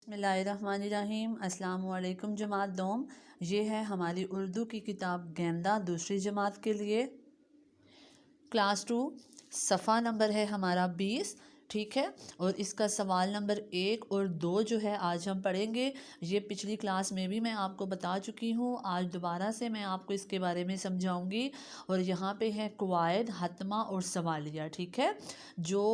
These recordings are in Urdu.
بسم اللہ الرحمن الرحیم۔ السلام علیکم جماعت دوم۔ یہ ہے ہماری اردو کی کتاب گیندا دوسری جماعت کے لیے، کلاس 2، صفحہ نمبر ہے ہمارا 20، ٹھیک ہے۔ اور اس کا سوال نمبر 1 اور 2 جو ہے آج ہم پڑھیں گے۔ یہ پچھلی کلاس میں بھی میں آپ کو بتا چکی ہوں، آج دوبارہ سے میں آپ کو اس کے بارے میں سمجھاؤں گی۔ اور یہاں پہ ہے قواعد، حتمہ اور سوالیہ، ٹھیک ہے۔ جو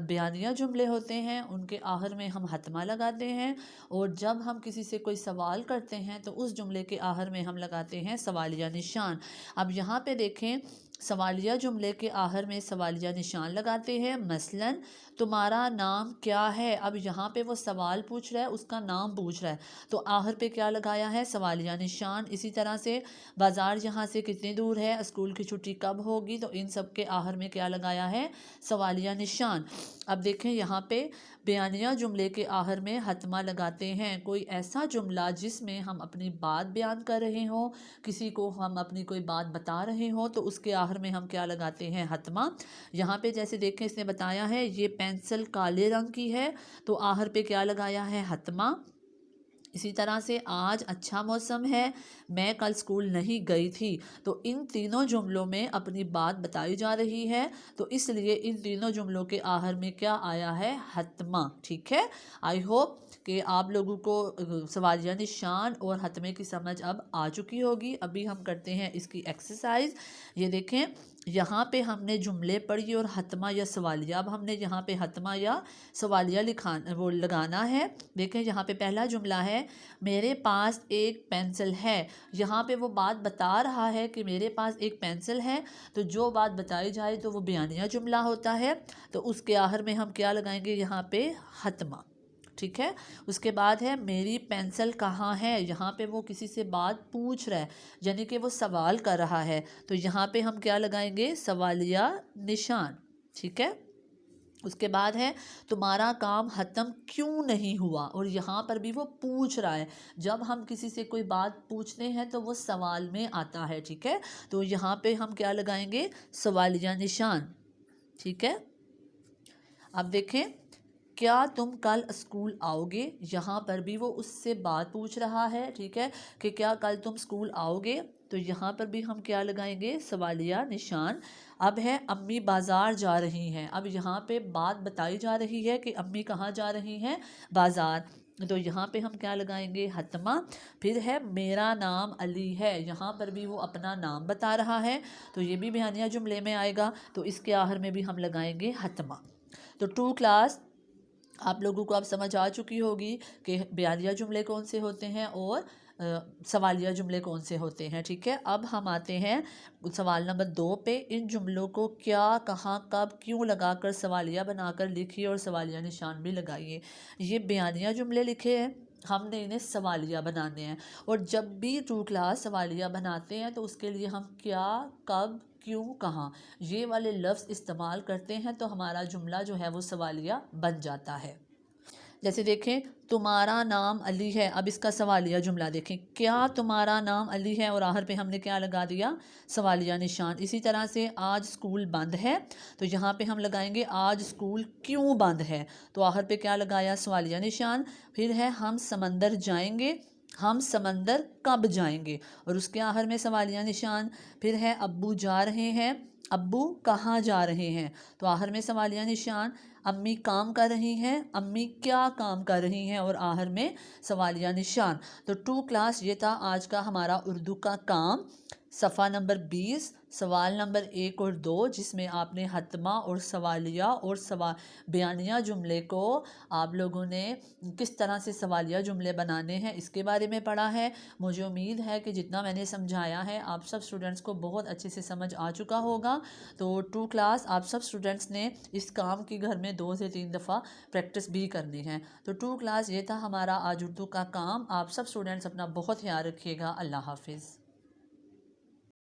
بیانیہ جملے ہوتے ہیں ان کے آخر میں ہم حتمہ لگاتے ہیں، اور جب ہم کسی سے کوئی سوال کرتے ہیں تو اس جملے کے آخر میں ہم لگاتے ہیں سوالیہ نشان۔ اب یہاں پہ دیکھیں، سوالیہ جملے کے آخر میں سوالیہ نشان لگاتے ہیں۔ مثلا تمہارا نام کیا ہے؟ اب یہاں پہ وہ سوال پوچھ رہا ہے، اس کا نام پوچھ رہا ہے، تو آخر پہ کیا لگایا ہے؟ سوالیہ نشان۔ اسی طرح سے بازار یہاں سے کتنی دور ہے؟ اسکول کی چھٹی کب ہوگی؟ تو ان سب کے آخر میں کیا لگایا ہے؟ سوالیہ نشان۔ اب دیکھیں یہاں پہ بیانیہ جملے کے آخر میں حتمہ لگاتے ہیں۔ کوئی ایسا جملہ جس میں ہم اپنی بات بیان کر رہے ہوں، کسی کو ہم اپنی کوئی بات بتا رہے ہوں، تو اس کے آخر میں ہم کیا لگاتے ہیں؟ حتمہ۔ یہاں پہ جیسے دیکھیں اس نے بتایا ہے یہ پینسل کالے رنگ کی ہے، تو آخر پہ کیا لگایا ہے؟ حتمہ۔ اسی طرح سے آج اچھا موسم ہے، میں کل اسکول نہیں گئی تھی، تو ان تینوں جملوں میں اپنی بات بتائی جا رہی ہے، تو اس لیے ان تینوں جملوں کے آخر میں کیا آیا ہے؟ حتمہ، ٹھیک ہے۔ آئی ہوپ کہ آپ لوگوں کو سوالیہ نشان اور حتمے کی سمجھ اب آ چکی ہوگی۔ ابھی ہم کرتے ہیں اس کی ایکسرسائز۔ یہ دیکھیں یہاں پہ ہم نے جملے پڑھی اور حتمہ یا سوالیہ، اب ہم نے یہاں پہ حتمہ یا سوالیہ لگانا ہے۔ دیکھیں یہاں پہ پہلا جملہ ہے، میرے پاس ایک پینسل ہے۔ یہاں پہ وہ بات بتا رہا ہے کہ میرے پاس ایک پینسل ہے، تو جو بات بتائی جائے تو وہ بیانیہ جملہ ہوتا ہے، تو اس کے آخر میں ہم کیا لگائیں گے؟ یہاں پہ حتمہ، ٹھیک ہے۔ اس کے بعد ہے میری پینسل کہاں ہے؟ یہاں پہ وہ کسی سے بات پوچھ رہا ہے، یعنی کہ وہ سوال کر رہا ہے، تو یہاں پہ ہم کیا لگائیں گے؟ سوالیہ نشان، ٹھیک ہے۔ اس کے بعد ہے تمہارا کام ختم کیوں نہیں ہوا؟ اور یہاں پر بھی وہ پوچھ رہا ہے، جب ہم کسی سے کوئی بات پوچھتے ہیں تو وہ سوال میں آتا ہے، ٹھیک ہے۔ تو یہاں پہ ہم کیا لگائیں گے؟ سوالیہ نشان، ٹھیک ہے۔ اب دیکھیں کیا تم کل اسکول آؤ گے؟ یہاں پر بھی وہ اس سے بات پوچھ رہا ہے، ٹھیک ہے، کہ کیا کل تم اسکول آؤ گے؟ تو یہاں پر بھی ہم کیا لگائیں گے؟ سوالیہ نشان۔ اب ہے امی بازار جا رہی ہیں۔ اب یہاں پہ بات بتائی جا رہی ہے کہ امی کہاں جا رہی ہیں؟ بازار، تو یہاں پہ ہم کیا لگائیں گے؟ حتمہ۔ پھر ہے میرا نام علی ہے۔ یہاں پر بھی وہ اپنا نام بتا رہا ہے، تو یہ بھی بیانیہ جملے میں آئے گا، تو اس کے آخر میں بھی ہم لگائیں گے حتمہ۔ تو 2 کلاس آپ لوگوں کو اب سمجھ آ چکی ہوگی کہ بیانیہ جملے کون سے ہوتے ہیں اور سوالیہ جملے کون سے ہوتے ہیں، ٹھیک ہے۔ اب ہم آتے ہیں سوال نمبر 2 پہ۔ ان جملوں کو کیا، کہاں، کب، کیوں لگا کر سوالیہ بنا کر لکھیے اور سوالیہ نشان بھی لگائیے۔ یہ بیانیہ جملے لکھے ہیں، ہم نے انہیں سوالیہ بنانے ہیں، اور جب بھی 2 کلاس سوالیہ بناتے ہیں تو اس کے لیے ہم کیا، کب، کیوں، کہاں، یہ والے لفظ استعمال کرتے ہیں، تو ہمارا جملہ جو ہے وہ سوالیہ بن جاتا ہے۔ جیسے دیکھیں تمہارا نام علی ہے، اب اس کا سوالیہ جملہ دیکھیں، کیا تمہارا نام علی ہے؟ اور آخر پہ ہم نے کیا لگا دیا؟ سوالیہ نشان۔ اسی طرح سے آج اسکول بند ہے، تو یہاں پہ ہم لگائیں گے آج اسکول کیوں بند ہے؟ تو آخر پہ کیا لگایا؟ سوالیہ نشان۔ پھر ہے ہم سمندر جائیں گے، ہم سمندر کب جائیں گے؟ اور اس کے آخر میں سوالیہ نشان۔ پھر ہے ابو جا رہے ہیں، ابو کہاں جا رہے ہیں؟ تو آخر میں سوالیہ نشان۔ امی کام کر رہی ہیں، امی کیا کام کر رہی ہیں؟ اور آخر میں سوالیہ نشان۔ تو 2 کلاس یہ تھا آج کا ہمارا اردو کا کام، صفحہ نمبر 20، سوال نمبر 1 اور 2، جس میں آپ نے حتمہ اور سوالیہ اور بیانیہ جملے کو آپ لوگوں نے کس طرح سے سوالیہ جملے بنانے ہیں اس کے بارے میں پڑھا ہے۔ مجھے امید ہے کہ جتنا میں نے سمجھایا ہے آپ سب اسٹوڈنٹس کو بہت اچھے سے سمجھ آ چکا ہوگا۔ تو 2 کلاس آپ سب اسٹوڈنٹس نے اس کام کی گھر میں 2 سے 3 دفعہ پریکٹس بھی کرنی ہے۔ تو 2 کلاس یہ تھا ہمارا آج اردو کا کام۔ آپ سب اسٹوڈنٹس اپنا بہت خیال رکھیے گا۔ اللہ حافظ۔